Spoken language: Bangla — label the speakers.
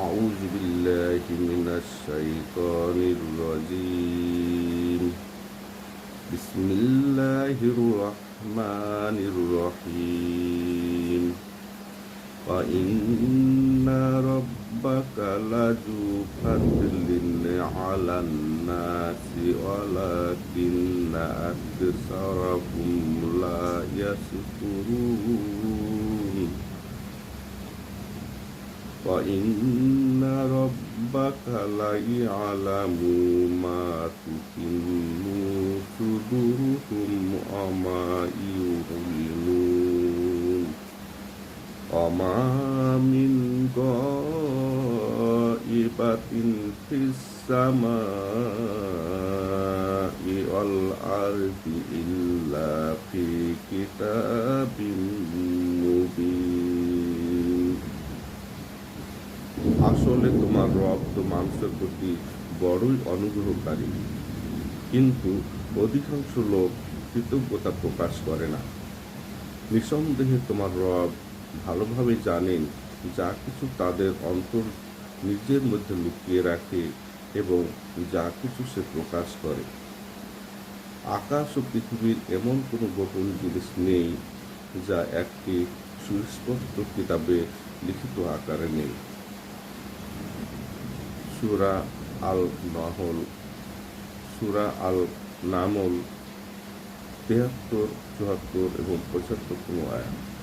Speaker 1: أعوذ بالله من الشيطان الرجيم. بسم الله الرحمن الرحيم. وإن ربك لذو فضل على الناس ولكن أكثرهم لا يشكرون. وإن ربك ليعلم ما تكن صدورهم وما يعلنون. وما من غائبة في السماء والأرض إلا في كتاب مبين. আসলে তোমার রব তো মানুষের প্রতি বড়ই অনুগ্রহকারী, কিন্তু অধিকাংশ লোক কৃতজ্ঞতা প্রকাশ করে না। নিঃসন্দেহে তোমার রব ভালোভাবে জানেন যা কিছু তাদের অন্তর নিজের মধ্যে লুকিয়ে রাখে এবং যা কিছু সে প্রকাশ করে। আকাশ ও পৃথিবীর এমন কোনো গোপন জিনিস নেই যা একটি সুস্পষ্ট কিতাবে লিখিত আকারে নেই। সূরা আল-নাহল, সূরা আল-নামল ৭৩, ৭৪ এবং ৭৫ আয়াত।